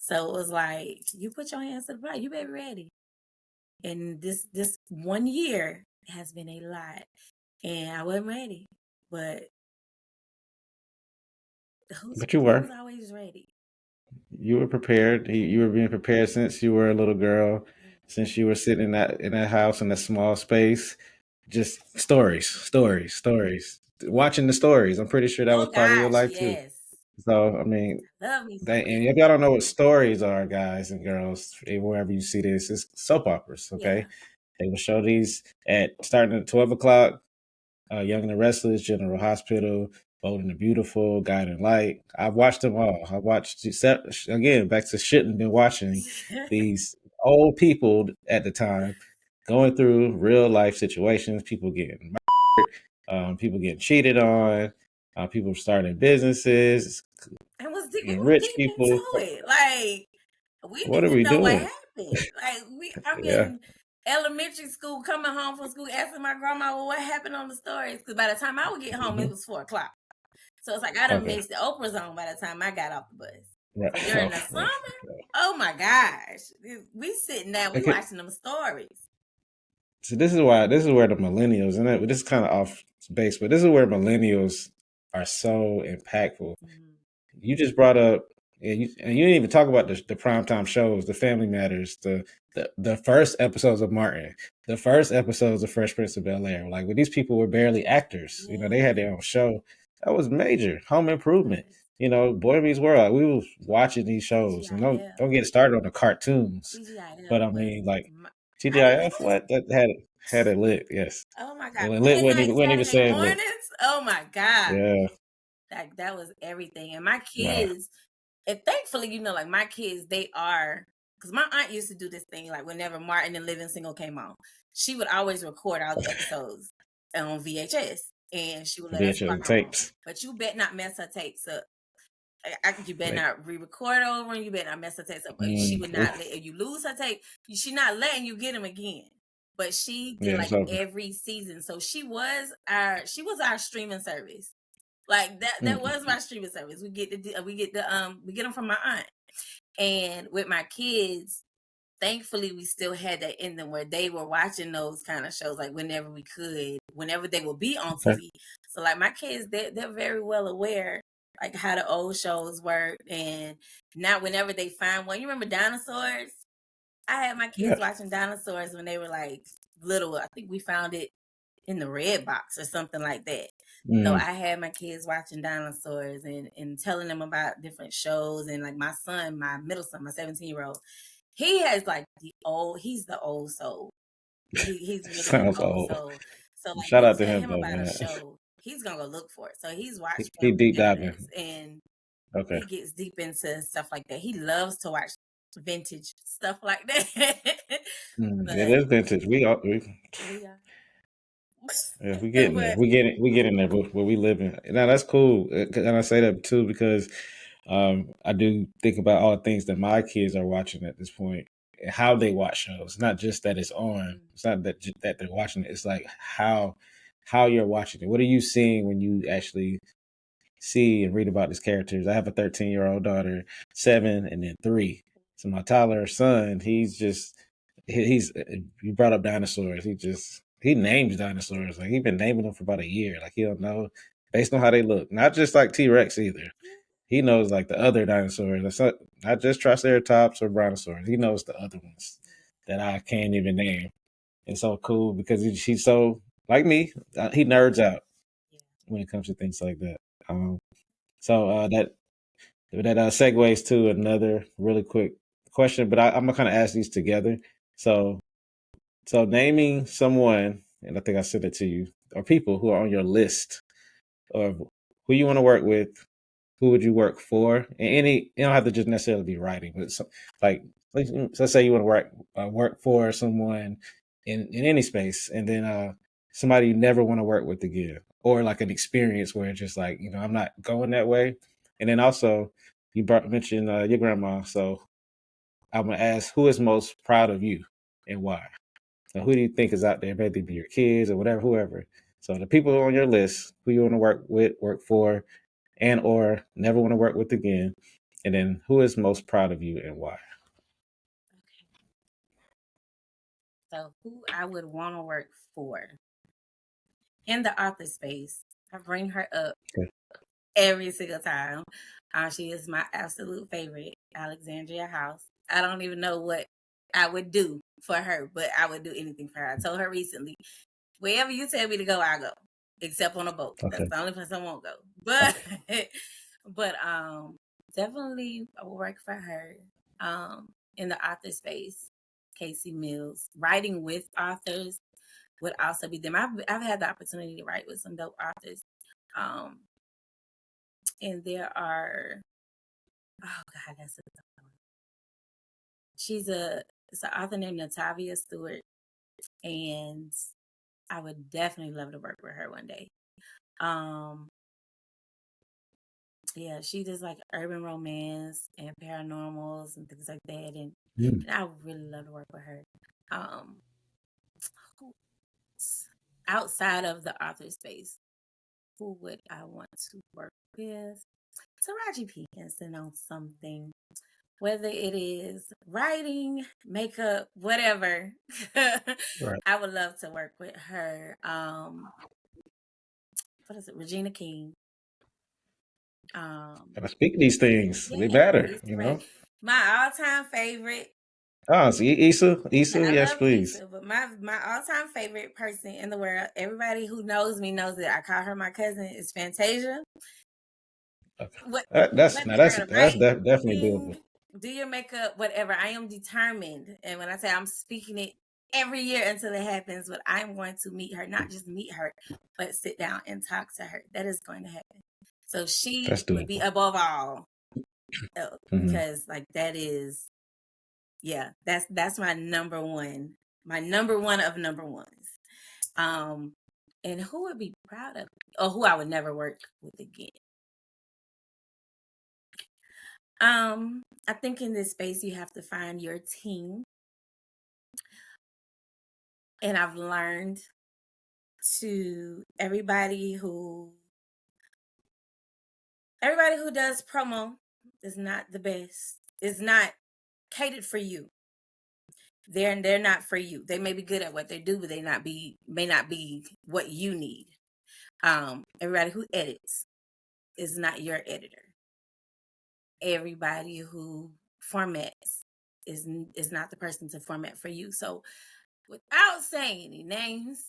So it was like, you put your hands to the plow, you better be ready. And this 1 year has been a lot, and I wasn't ready, but But you who's were. always ready? You were prepared. You were being prepared since you were a little girl, since you were sitting in that house in that small space. Just stories. Watching the stories. I'm pretty sure that was Oh part of your gosh, life too. yes. So I mean, Love me some and if Whitney. y'all don't know what stories are, guys and girls, wherever you see this, it's soap operas. Yeah. Okay, they will show these at starting at 12 o'clock. Young and the Restless, General Hospital, Bold and the Beautiful, Guide and Light. I've watched them all. I watched again back to shouldn't have been watching these old people at the time going through real life situations. People getting murdered, people getting cheated on, people starting businesses, And we were rich deep people. into it. Like we What didn't are even we know what doing? happened. Like I'm Yeah. in elementary school, coming home from school, asking my grandma, well, what happened on the stories? Because by the time I would get home, it Hmm. was 4 o'clock. So it's like I done Okay. missed the Oprah zone by the time I got off the bus. Right. So during the Okay. summer, oh my gosh, we sitting there, we Okay. watching them stories. So this is where the millennials, and this is kind of off base, but this is where millennials are so impactful. Mhm. You just brought up, and you didn't even talk about the primetime shows, the Family Matters, the first episodes of Martin, the first episodes of Fresh Prince of Bel Air. Like when these people were barely actors, they had Yes, their own show. That was major. Home it Improvement, was. Boy Meets World. Like, we was watching these shows, and don't TGIF. get started on the cartoons. TGIF But I was mean, like my, I TGIF, miss. what that had it lit. Yes, Oh my god! and lit Late wasn't night even Saturday saying lit. mornings. Oh my god! Yeah, That was everything. And my wow. kids, and thankfully, like my kids, they are, because my aunt used to do this thing, like whenever Martin and Living Single came on, she would always record all the episodes on VHS, and she would let us VHS borrow them. tapes. But you bet not mess her tapes up. You better Like, not re-record over, and you better not mess her tapes up. She would not let, oof. if you lose her tape, she not letting you get them again. But she did Yeah, like it's over. every season, so she was our streaming service. Like that was Mm-mm. my streaming service. We get them from my aunt. And with my kids, thankfully we still had that in them where they were watching those kind of shows like whenever we could, whenever they would be on Okay. TV. So like my kids, they're very well aware like how the old shows work, and now whenever they find one, you remember dinosaurs? I had my Yeah. kids watching dinosaurs when they were like little. I think we found it in the red box or something like that. So Mm. I had my kids watching dinosaurs and telling them about different shows. And like my son, my middle son, my 17-year-old, he has like he's the old soul. He's really an Sounds old old. soul. So like Shout you out to tell him him though, about a man. show, he's gonna go look for it. So he's watched He Family deep Matters diving. and Okay. he gets deep into stuff like that. He loves to watch vintage stuff like that. It But is vintage. we are. Yeah, we getting there. But We getting there, but we living. Now that's cool, and I say that too because I do think about all the things that my kids are watching at this point, and how they watch shows. Not just that it's on. It's not that they're watching it. It's like how you're watching it. What are you seeing when you actually see and read about these characters? I have a 13-year-old daughter, 7, and then 3. So my toddler son, he's you brought up dinosaurs. He names dinosaurs. Like he's been naming them for about a year. Like he don't know based on how they look. Not just like T-Rex either. He knows like the other dinosaurs. That's not just Triceratops or Brontosaurus. He knows the other ones that I can't even name. It's so cool because he's so like me. He nerds out yeah. when it comes to things like that. Um, so that segues to another really quick question, but I'm gonna kind of ask these together. So naming someone, and I think I said it to you, or people who are on your list of who you want to work with, who would you work for, and you don't have to just necessarily be writing, but like let's say you want to work for someone in any space, and then somebody you never want to work with again, or like an experience where it's just like I'm not going that way, and then also you mentioned your grandma, so I'm gonna ask who is most proud of you and why. Now, who do you think is out there? Maybe it be your kids or whatever, whoever. So the people on your list, who you want to work with, work for, and or never want to work with again, And then who is most proud of you and why? Okay. So who I would want to work for in the author space, I bring her up Okay. every single time. She is my absolute favorite, Alexandria House. I don't even know what I would do for her, but I would do anything for her. I told her recently, wherever you tell me to go, I'll go, except on a boat. That's Okay. the only place I won't go. But, Okay. but definitely I will work for her. In the author space, Casey Mills, writing with authors would also be them. I've had the opportunity to write with some dope authors. Um, and there are, oh God, that's a she's it's an author named Natavia Stewart, and I would definitely love to work with her one day. Um, yeah, she does like urban romance and paranormals and things like that, Mm. and I would really love to work with her. Um, who else? Outside of the author space, who would I want to work with? Taraji P. Henson on something, whether it is writing, makeup, whatever. Right. I would love to work with her. What is it? Regina King. And I speak these things. They Yeah, matter, Issa Rae. know. My all-time favorite. Ah, see, Issa, I yes, love please. Issa, but my all-time favorite person in the world, everybody who knows me knows that I call her my cousin, is Fantasia. Okay. What That's whether now you're gonna that's write, definitely doable. sing, do your makeup, whatever, I am determined. And when I say I'm speaking it every year until it happens, but I'm going to meet her, not just meet her, but sit down and talk to her. That is going to happen. So she That's would be doable. above all, Hmm. because like that is, yeah, that's my number one of number ones. Um, and who would be proud of me, or who I would never work with again? I think in this space you have to find your team. And I've learned to everybody who does promo is not the best. Is not catered for you. They're not for you. They may be good at what they do, but may not be what you need. Everybody who edits is not your editor. Everybody who formats is not the person to format for you. So without saying any names,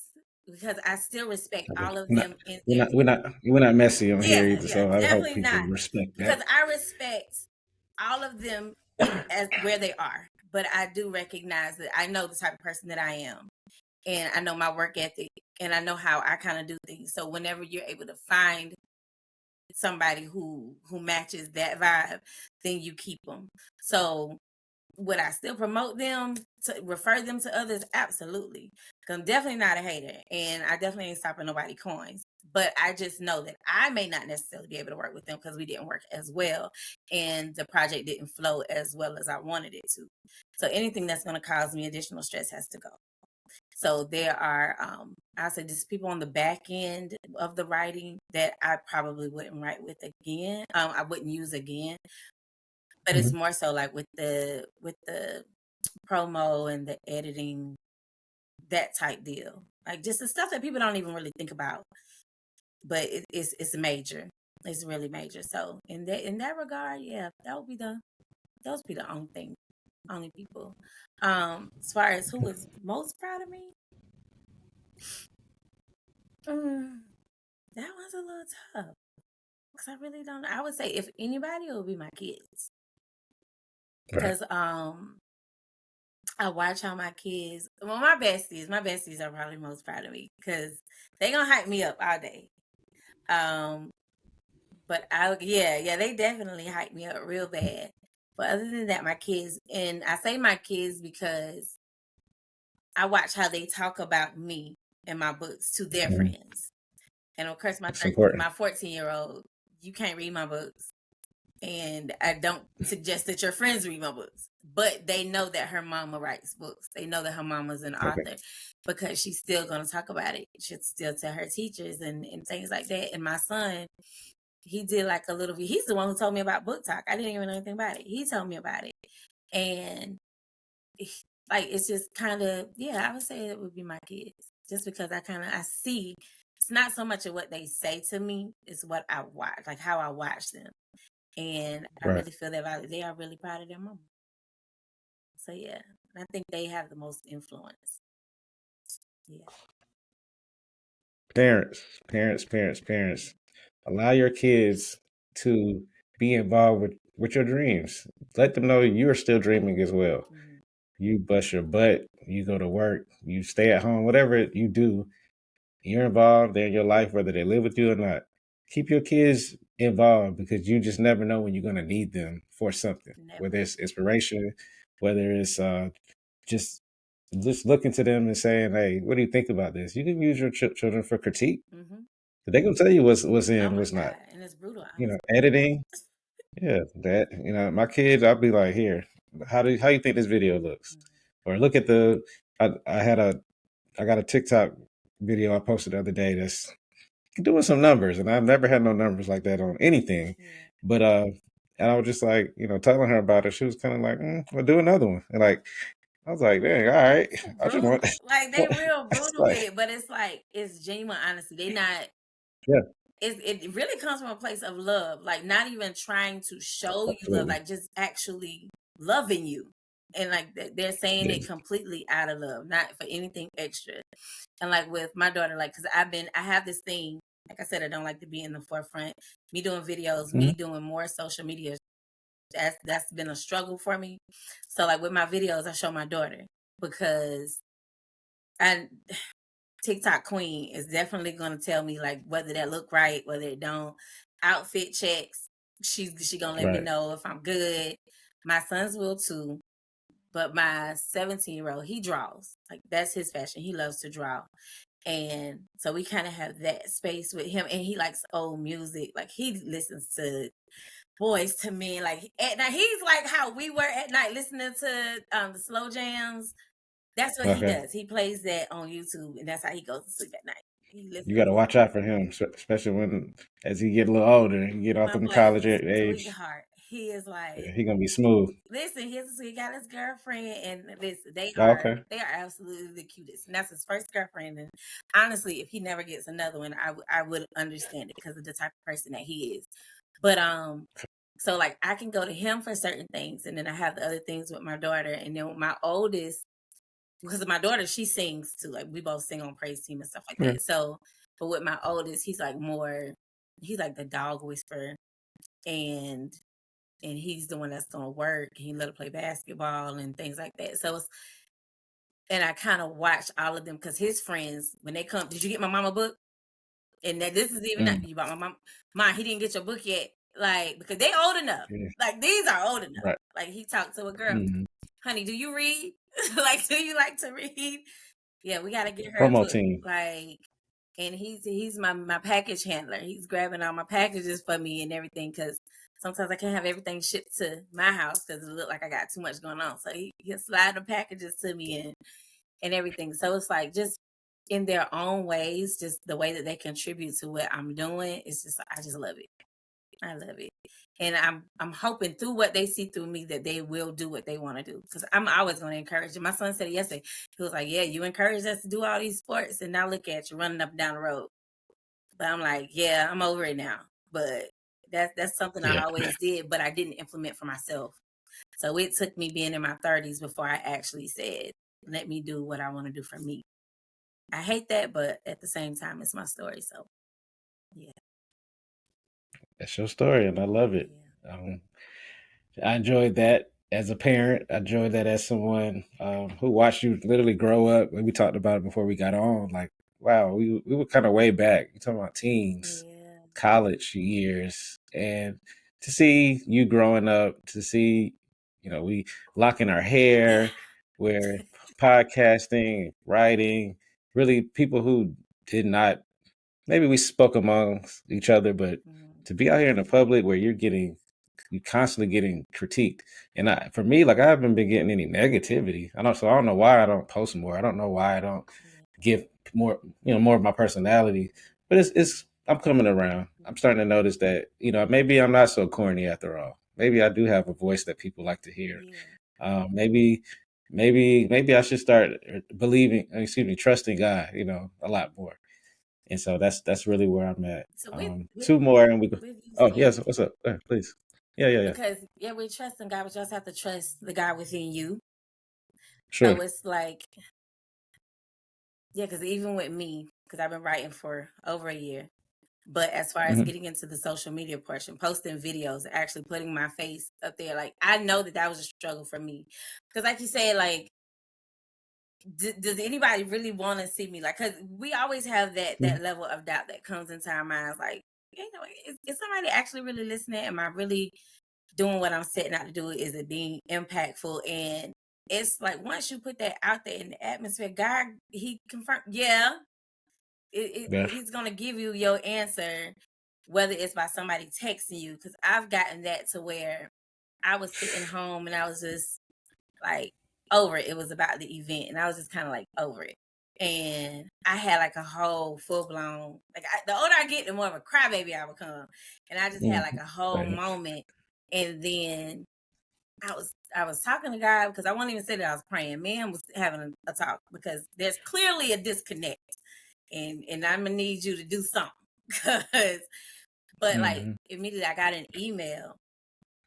because I still respect Okay. all of them in We're not messy on here yeah, either. yeah, So I hope definitely people not. respect Because that. I respect all of them in as where they are. But I do recognize that I know the type of person that I am. And I know my work ethic, and I know how I kind of do things. So whenever you're able to find somebody who matches that vibe, then you keep them. So would I still promote them, to refer them to others? Absolutely. Because I'm definitely not a hater, and I definitely ain't stopping nobody coins. But I just know that I may not necessarily be able to work with them because we didn't work as well, and the project didn't flow as well as I wanted it to. So anything that's going to cause me additional stress has to go. So there are, I'll say, just people on the back end of the writing that I probably wouldn't write with again. I wouldn't use again, but it's Mhm. more so like with the promo and the editing, that type deal. Like just the stuff that people don't even really think about, but it's major. It's really major. So in that regard, yeah, those would be the only people. As far as who was most proud of me, mm, that was a little tough because I really don't. I would say if anybody, it would be my kids Right. because I watch how my kids, well, my besties are probably most proud of me because they gonna hype me up all day. Um, but yeah, they definitely hype me up real bad. But other than that, my kids, and I say my kids because I watch how they talk about me and my books to their Mhm. friends. And of course, It's important. my 14-year-old, you can't read my books, and I don't suggest that your friends read my books, but they know that her mama writes books. They know that her mama's an Okay. author because she's still going to talk about it. She'll still tell her teachers and things like that. And my son, he did like a little. He's the one who told me about Book Talk. I didn't even know anything about it. He told me about it, and like it's just kind of, yeah, I would say it would be my kids, just because I see it's not so much of what they say to me, it's what I watch, like how I watch them, and I Right. really feel that they are really proud of their mama. So yeah, I think they have the most influence. Yeah. Parents. Allow your kids to be involved with your dreams. Let them know you are still dreaming as well. Mhm. You bust your butt, you go to work, you stay at home, whatever you do, you're involved. They're in your life, whether they live with you or not. Keep your kids involved, because you just never know when you're going to need them for something, whether Never. it's inspiration, whether it's just just looking to them and saying, "Hey, what do you think about this?" You can use your children for critique. Hmm. They're gonna tell you what's Oh in, my what's not. God, and it's brutal, honestly. Editing. Yeah, that my kids. I'll be like, here, how you think this video looks, Mhm. or look at the. I got a TikTok video I posted the other day that's doing some numbers, and I've never had no numbers like that on anything. Yeah. But and I was just like, telling her about it. She was kind of like, "We'll do another one." And like, I was like, "Dang, all right." It's I just want, brutal. Like they real it's brutal like, with it, but it's like it's genuine honesty. They not. yeah, It really comes from a place of love, like not even trying to show you love, absolutely, like just actually loving you, and like they're saying yeah, it completely out of love, not for anything extra. And like with my daughter, like because I have this thing, like I said, I don't like to be in the forefront. Me doing videos, me Mhm. doing more social media, that's been a struggle for me. So like with my videos, I show my daughter because I TikTok queen is definitely gonna tell me like whether that look right, whether it don't. Outfit checks. She gonna let me Right. know if I'm good. My sons will too. But my 17-year-old, he draws. Like that's his fashion. He loves to draw. And so we kind of have that space with him. And he likes old music. Like he listens to Boys to Men. Like at night, he's like how we were at night listening to the slow jams. That's what he Okay. does. He plays that on YouTube, and that's how he goes to sleep at night. He You listens got to to watch out for him, especially when as he get a little older, he get off my in boy is college a age. sweetheart. He is like, Yeah, he gonna be smooth. listen, he got his girlfriend, and listen, Oh, okay. they are absolutely the cutest, and that's his first girlfriend. And honestly, if he never gets another one, I would understand it because of the type of person that he is. But so like I can go to him for certain things, and then I have the other things with my daughter, and then with my oldest, because my daughter, she sings too. Like we both sing on praise team and stuff like Yeah. that. So, but with my oldest, he's like the dog whisperer, and he's the one that's gonna work. He let her play basketball and things like that. So, and I kind of watch all of them because his friends, when they come, did you get my mama book? And that this is even not Mm, you bought my mom. He didn't get your book yet, like because they old enough. yeah. Like these are old enough. Right. Like he talked to a girl, Mm. honey, do you read? Like, do you like to read? Yeah, we gotta get her a Promo book. team. Like, and he's my package handler. He's grabbing all my packages for me and everything because sometimes I can't have everything shipped to my house because it look like I got too much going on. So he'll slide the packages to me and everything. So it's like just in their own ways, just the way that they contribute to what I'm doing. It's just I just love it. I love it. And I'm hoping through what they see through me that they will do what they want to do. Because I'm always going to encourage them. My son said it yesterday. He was like, yeah, you encouraged us to do all these sports and now look at you running up and down the road. But I'm like, yeah, I'm over it now. But that's something I Yeah. always did, but I didn't implement for myself. So it took me being in my 30s before I actually said, let me do what I want to do for me. I hate that, but at the same time, it's my story. So yeah, That's your story, and I love it. yeah, Um, I enjoyed that as a parent. I enjoyed that as someone who watched you literally grow up. We talked about it before we got on. Like, wow, we were kind of way back. You're talking about teens, yeah. college years, and to see you growing up, to see, we locking our hair, we're podcasting, writing, really people who did not. Maybe we spoke amongst each other, but Mhm. to be out here in the public where you're constantly getting critiqued. And for me, like I haven't been getting any negativity. I don't know why I don't post more. I don't know why I don't Yeah. give more, more of my personality. But it's I'm coming around. I'm starting to notice that, maybe I'm not so corny after all. Maybe I do have a voice that people like to hear. Yeah. Maybe I should start trusting God, a lot more. And so that's really where I'm at. So with Two more and we go. with you Oh, saying yes. What's up? Please. Yeah, yeah, yeah. because yeah, we trust in God, but you also have to trust the God within you. So Sure. it's like yeah, because even with me, because I've been writing for over a year. But as far as Hmm. getting into the social media portion, posting videos, actually putting my face up there, like I know that was a struggle for me. Because, like you said, like, does anybody really want to see me? Like, because we always have that level of doubt that comes into our minds. Like, is somebody actually really listening? Am I really doing what I'm setting out to do? Is it being impactful? And it's like once you put that out there in the atmosphere, God, He confirmed, yeah, Yeah. he's gonna give you your answer, whether it's by somebody texting you. Because I've gotten that to where I was sitting home and I was just like over it. It was about the event, and I was just kind of like over it. And I had like a whole full blown like the older I get, the more of a crybaby I become. And I just had like Mhm. a whole Right. moment, and then I was talking to God because I won't even say that I was praying. Man was having a talk because there's clearly a disconnect, and I'm gonna need you to do something. Cause, but like Hmm. immediately I got an email,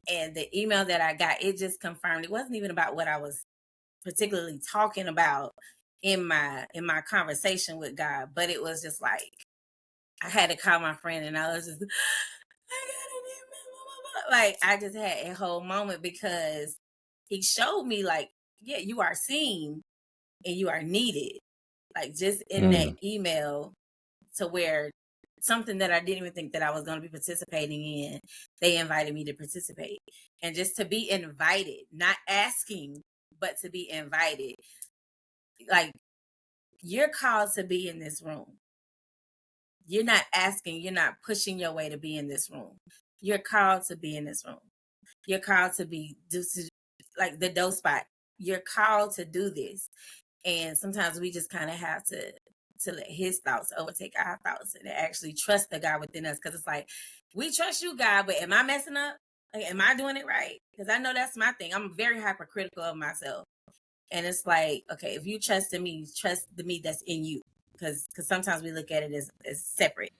and the email that I got, it just confirmed it wasn't even about what I was particularly talking about in my conversation with God, but it was just like I had to call my friend, and I was just I got an email, like I just had a whole moment because he showed me like, yeah, you are seen and you are needed, like just in that Mm. email, to where something that I didn't even think that I was going to be participating in, they invited me to participate. And just to be invited, not asking, but to be invited, like you're called to be in this room. You're not asking, you're not pushing your way to be in this room. You're called to be in this room. You're called to be like the dough spot. You're called to do this. And sometimes we just kind of have to let his thoughts overtake our thoughts and actually trust the God within us. Because it's like, we trust you, God, but am I messing up? Like, am I doing it right? Because I know that's my thing. I'm very hypercritical of myself. And it's like, okay, if you trust in me, trust the me that's in you. Because sometimes we look at it as separate.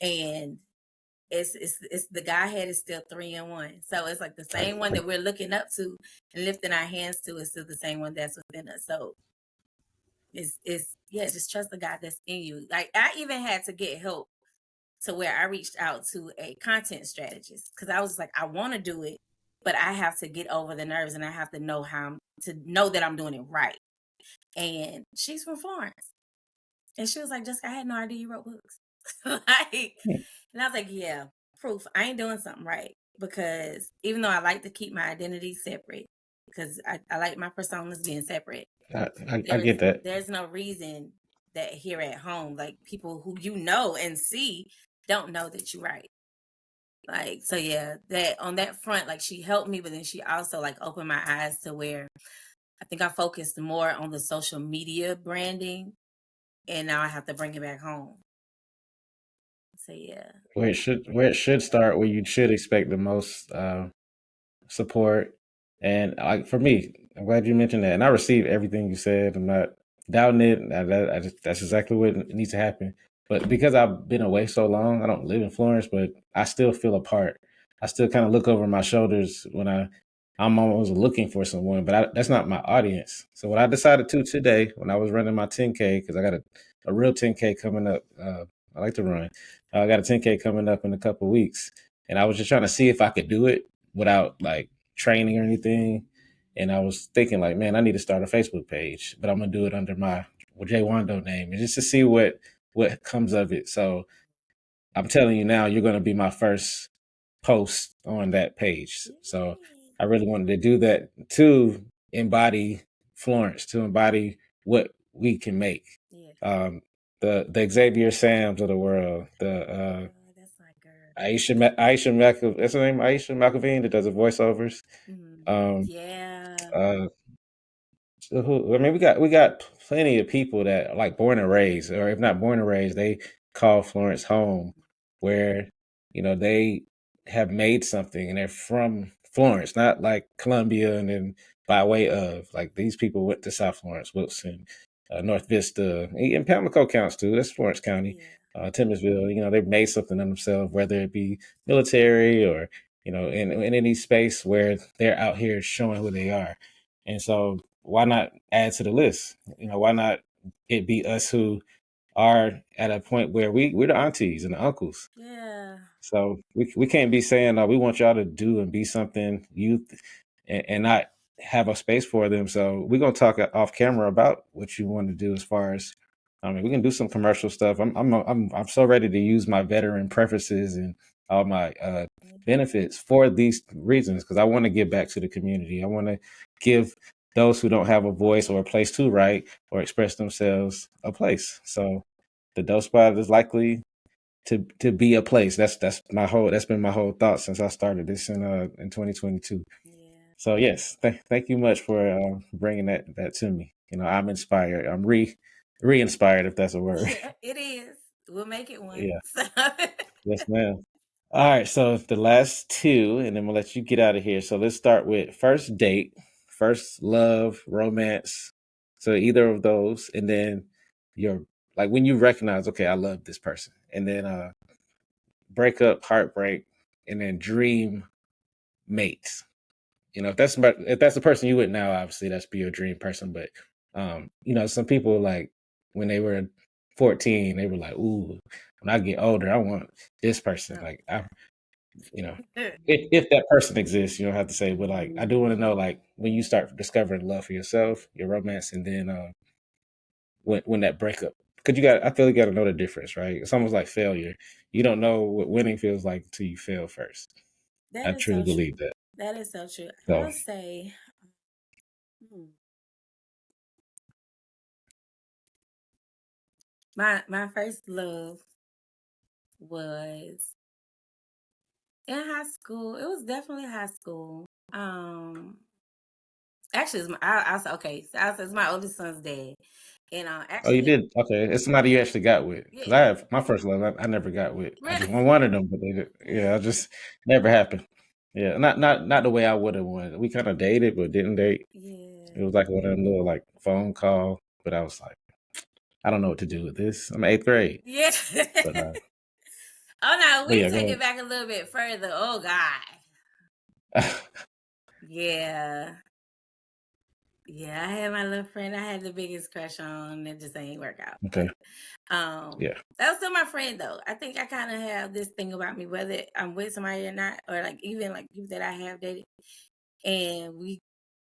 And it's the Godhead is still 3 in 1. So it's like the same one that we're looking up to and lifting our hands to is still the same one that's within us. So it's yeah, just trust the God that's in you. Like I even had to get help to where I reached out to a content strategist because I was like, I want to do it, but I have to get over the nerves and I have to know to know that I'm doing it right. And she's from Florence. And she was like, Jessica, I had no idea you wrote books. Like, and I was like, yeah, proof. I ain't doing something right. Because even though I like to keep my identity separate, because I like my personas being separate, I get that. there's no reason that here at home, like people who you know and see don't know that you right. Like, so yeah, that on that front, like she helped me, but then she also like opened my eyes to where I think I focused more on the social media branding, and now I have to bring it back home. So yeah. Where it should start, where you should expect the most support. And like for me, I'm glad you mentioned that. And I received everything you said. I'm not doubting it. That's exactly what needs to happen. But because I've been away so long, I don't live in Florence, but I still feel a part. I still kind of look over my shoulders when I'm always looking for someone, but that's not my audience. So what I decided to today, when I was running my 10K, because I got a real 10K coming up. I like to run. I got a 10K coming up in a couple weeks, and I was just trying to see if I could do it without like training or anything. And I was thinking like, man, I need to start a Facebook page, but I'm gonna do it under my Jay Wando name, and just to see what comes of it. So I'm telling you now, you're gonna be my first post on that page. So Yay. I really wanted to do that to embody Florence, to embody what we can make. Yeah. Um, the Xavier Sams of the world, the That's my girl. That's her name, Aisha McElveen, that does the voiceovers. Um, Yeah. uh, I mean, we got plenty of people that are like born and raised, or if not born and raised, call Florence home, where they have made something and they're from Florence, not like Columbia and then by way of, like, these people went to South Florence, Wilson, North Vista, and Pamlico counts too. That's Florence County. Yeah. Timminsville, they've made something of themselves, whether it be military or in any space where they're out here showing who they are. And so why not add to the list? Why not it be us who are at a point where we're the aunties and the uncles. Yeah. So we can't be saying, we want y'all to do and be something youth and not have a space for them. So we're gonna talk off camera about what you want to do as far as, I mean, we can do some commercial stuff. I'm so ready to use my veteran preferences and all my benefits for these reasons, because I want to give back to the community. I want to give those who don't have a voice or a place to write or express themselves a place. So the Dope Spot is likely to be a place. That's been my whole thought since I started this in 2022. Yeah. So yes, thank you much for bringing that to me. I'm inspired. I'm re-inspired, if that's a word. Yeah, it is. We'll make it one. Yeah. So. Yes, ma'am. All right, so the last two, and then we'll let you get out of here. So let's start with first date, first love, romance. So either of those, and then your, like, when you recognize, okay, I love this person, and then breakup, heartbreak, and then dream mates. If that's the person you with now, obviously that's be your dream person. But some people, like, when they were 14, they were like, "Ooh, when I get older, I want this person." Like, if that person exists, you don't have to say, but, like, I do want to know, like, when you start discovering love for yourself, your romance, and then when that breakup, because I feel you got to know the difference, right? It's almost like failure. You don't know what winning feels like until you fail first. That I is truly so true. believe that. That is so true. So, I'll say, hmm, my first love was in high school. It was definitely high school. Actually, I'll say, okay. So I was my oldest son's dad, and oh, you actually, did? Okay, it's somebody you actually got with. yeah, Because I have my first love, I never got with. I really, just wanted them, but they did. Yeah, I just never happened. Yeah, not the way I would have wanted. We kind of dated, but didn't date. It yeah, was like one of them little, like, phone call, but I was like, I don't know what to do with this. I'm in eighth grade, yeah. but Oh no, but we yeah, take go it back a little bit further. Oh God, ahead. yeah. Yeah, I had my little friend I had the biggest crush on. It just ain't work out. Okay, But yeah, that was still my friend though. I think I kind of have this thing about me, whether I'm with somebody or not, or like even like people that I have dated, and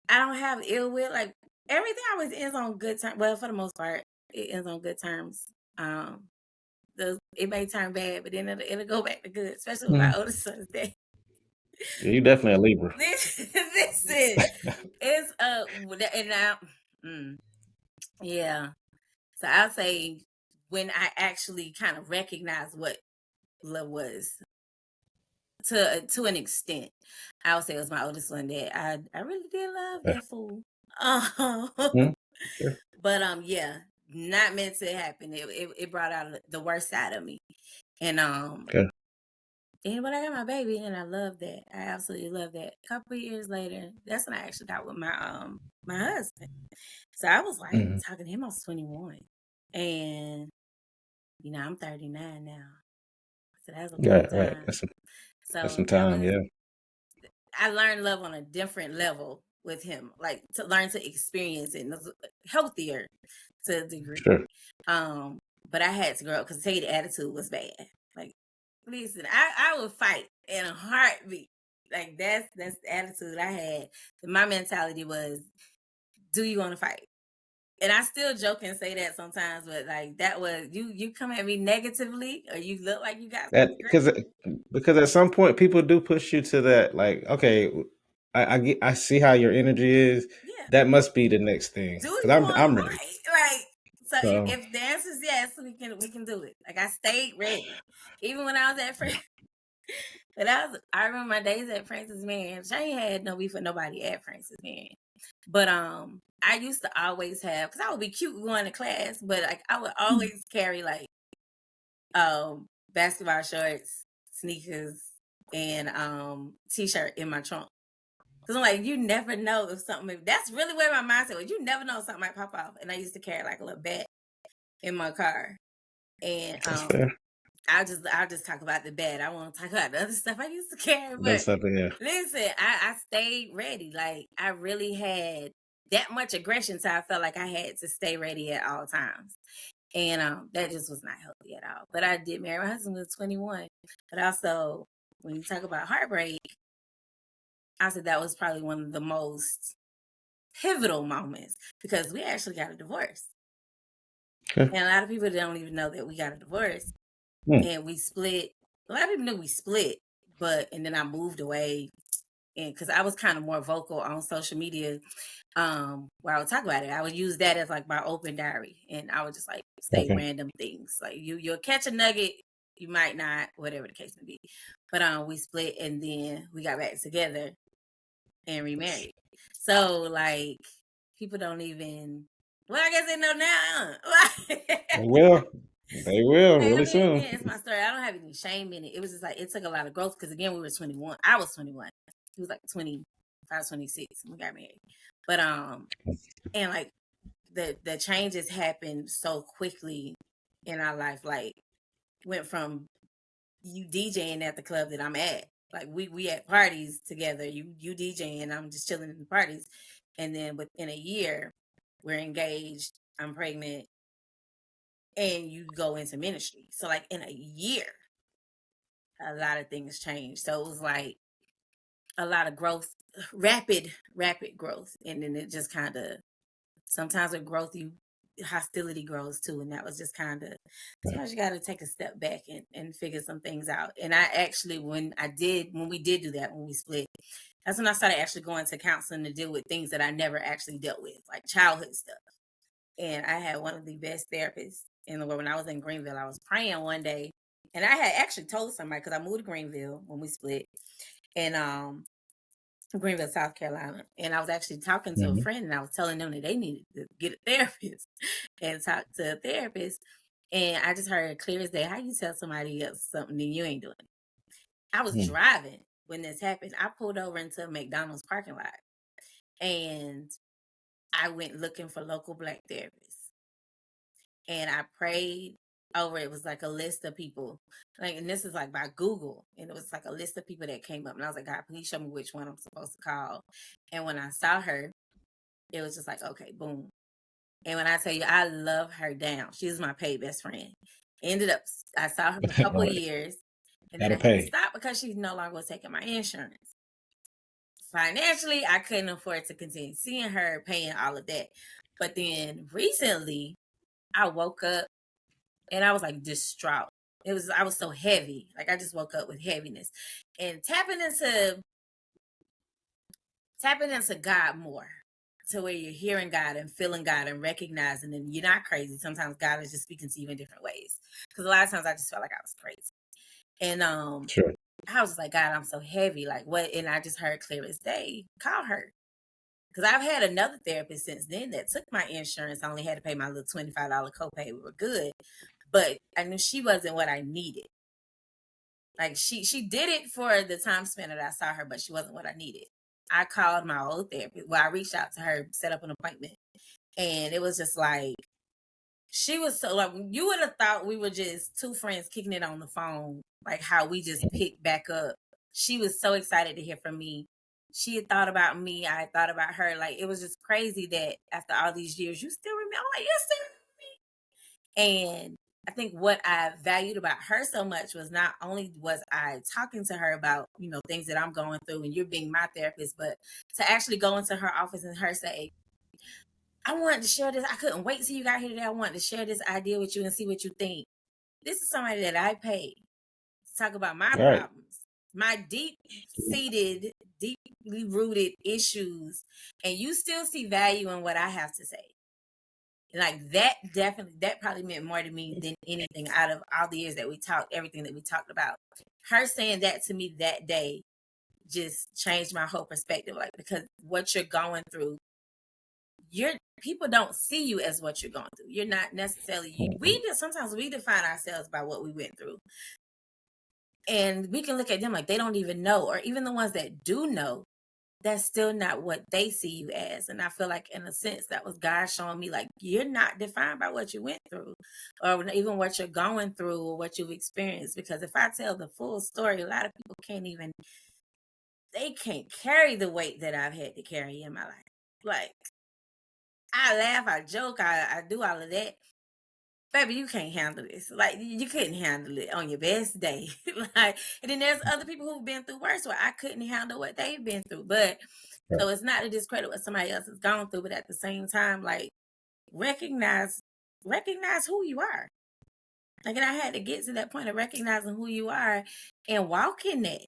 I don't have ill will. Like everything always ends on good terms. Well, for the most part, it ends on good terms. Um, it may turn bad, but then it'll go back to good, especially with my Mhm. oldest son's day. Yeah, you definitely a Libra. Listen, it's and now, mm, yeah. So I'll say when I actually kind of recognize what love was to an extent, I would say it was my oldest son that I really did love Yeah. that fool. Um, Mhm. Sure. but yeah, not meant to happen. It brought out the worst side of me, and Okay. and when I got my baby, and I love that. I absolutely love that. A couple of years later, that's when I actually got with my husband. So I was like Hmm. talking to him. I was 21, and I'm 39 now. So that's a long Right. time. That's some So that time. was Yeah. I learned love on a different level with him, like to learn to experience it and it was healthier to a degree. Sure. Um, but I had to grow up because say the attitude was bad. Like, listen, I would fight in a heartbeat. Like that's the attitude I had. My mentality was, do you want to fight? And I still joke and say that sometimes, but like that was you come at me negatively or you look like you got That something great. because at some point people do push you to that. Like, okay, I see how your energy is. Yeah. That must be the next thing Do because you want I'm to ready. fight? Like, so So if the answer is yes, we can do it. Like I stayed ready, even when I was at but I remember my days at Francis Man. I ain't had no beef with nobody at Francis Man, but I used to always have because I would be cute going to class, but like I would always carry like basketball shorts, sneakers, and t-shirt in my trunk. Cause I'm like, you never know if something. That's really where my mindset was. You never know if something might pop off. And I used to carry like a little bat in my car. And That's fair. I'll just talk about the bat. I won't talk about the other stuff I used to carry. But That's something. Yeah. listen, I stayed ready. Like I really had that much aggression, so I felt like I had to stay ready at all times. And that just was not healthy at all. But I did marry my husband when I was 21. But also, when you talk about heartbreak, I said that was probably one of the most pivotal moments because we actually got a divorce. Okay. And a lot of people don't even know that we got a divorce. And we split. A lot of people knew we split, and then I moved away. And because I was kind of more vocal on social media, where I would talk about it, I would use that as like my open diary, and I would just like say Okay. random things. Like you'll catch a nugget, you might not, whatever the case may be. But we split, and then we got back together and remarried. So like people don't even. Well, I guess they know now. They will. They will I really mean, soon. again, it's my story. I don't have any shame in it. It was just like it took a lot of growth because again, we were 21. I was 21. He was like 25, 26, and we got married. But and like the changes happened so quickly in our life. Like went from you DJing at the club that I'm at. Like we at parties together. You DJing, I'm just chilling in the parties. And then within a year, we're engaged. I'm pregnant, and you go into ministry. So like in a year, a lot of things changed. So it was like a lot of growth, rapid growth. And then it just kind of, sometimes with growth, hostility grows too. And that was just kind of, sometimes you got to take a step back and figure some things out. And I actually, when we did do that, when we split, that's when I started actually going to counseling to deal with things that I never actually dealt with, like childhood stuff. And I had one of the best therapists in the world. When I was in Greenville, I was praying one day, and I had actually told somebody because I moved to Greenville when we split, and Greenville, South Carolina. And I was actually talking to a friend, and I was telling them that they needed to get a therapist and talk to a therapist. And I just heard clear as day, how you tell somebody else something that you ain't doing? I was driving when this happened. I pulled over into a McDonald's parking lot, and I went looking for local Black therapists. And I prayed over it. Was like a list of people, like, and this is like by Google, and it was like a list of people that came up, and I was like, God, please show me which one I'm supposed to call. And when I saw her, it was just like, okay, boom. And when I tell you, I love her down. She was my paid best friend. Ended up, I saw her for a couple of Right. years, and then Gotta I had to pay. stop because she no longer was taking my insurance. Financially, I couldn't afford to continue seeing her, paying all of that. But then recently, I woke up and I was like distraught. I was so heavy. Like I just woke up with heaviness. And tapping into God more, to where you're hearing God and feeling God and recognizing, and you're not crazy. Sometimes God is just speaking to you in different ways. Because a lot of times I just felt like I was crazy. And Sure. I was just like, God, I'm so heavy. Like what? And I just heard clear as day, call her. Because I've had another therapist since then that took my insurance. I only had to pay my little $25 copay. We were good. But I knew she wasn't what I needed. Like she did it for the time span that I saw her, but she wasn't what I needed. I called my old therapist. Well, I reached out to her, set up an appointment. And it was just like, she was so like, you would have thought we were just two friends kicking it on the phone, like how we just picked back up. She was so excited to hear from me. She had thought about me. I had thought about her. Like, it was just crazy that after all these years, you still remember. I'm like, you still remember me. And I think what I valued about her so much was not only was I talking to her about, things that I'm going through and you're being my therapist, but to actually go into her office and her say, I wanted to share this. I couldn't wait till you got here today. I wanted to share this idea with you and see what you think. This is somebody that I paid to talk about my Right. problems, my deep-seated, deeply rooted issues, and you still see value in what I have to say. Like that probably meant more to me than anything out of all the years that we talked, everything that we talked about. Her saying that to me that day just changed my whole perspective. Like, because what you're going through, people don't see you as what you're going through. You're not necessarily sometimes we define ourselves by what we went through. And we can look at them like they don't even know, or even the ones that do know, that's still not what they see you as. And I feel like in a sense that was God showing me like you're not defined by what you went through or even what you're going through or what you've experienced. Because if I tell the full story, a lot of people they can't carry the weight that I've had to carry in my life. Like I laugh, I joke, I do all of that. Baby, you can't handle this. Like you couldn't handle it on your best day. Like, and then there's other people who've been through worse where I couldn't handle what they've been through. But so it's not to discredit what somebody else has gone through, but at the same time, like recognize who you are. Like, and I had to get to that point of recognizing who you are and walk in that.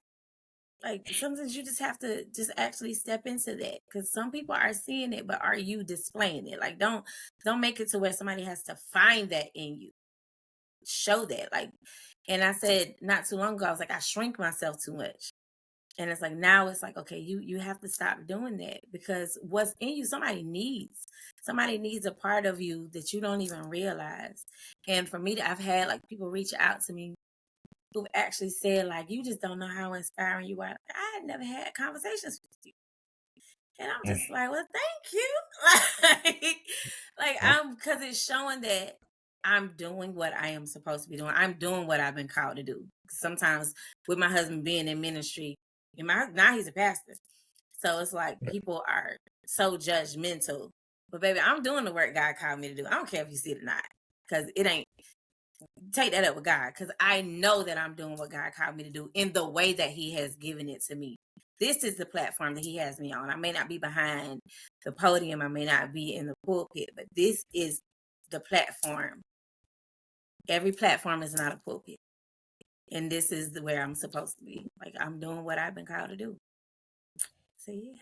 Like sometimes you just have to just actually step into that because some people are seeing it, but are you displaying it? Like don't make it to where somebody has to find that in you. Show that. Like, and I said not too long ago, I was like, I shrink myself too much. And it's like now it's like, okay, you have to stop doing that because what's in you, somebody needs a part of you that you don't even realize. And for me, I've had like people reach out to me who've actually said like, you just don't know how inspiring you are. I had never had conversations with you. And I'm just like, well, thank you. Because it's showing that I'm doing what I am supposed to be doing. I'm doing what I've been called to do. Sometimes with my husband being in ministry, now he's a pastor. So it's like people are so judgmental. But baby, I'm doing the work God called me to do. I don't care if you see it or not. Because it ain't, take that up with God. Because I know that I'm doing what God called me to do in the way that he has given it to me. This is the platform that he has me on. I may not be behind the podium. I may not be in the pulpit, but this is the platform. Every platform is not a pulpit. And this is where I'm supposed to be. Like I'm doing what I've been called to do. So yeah.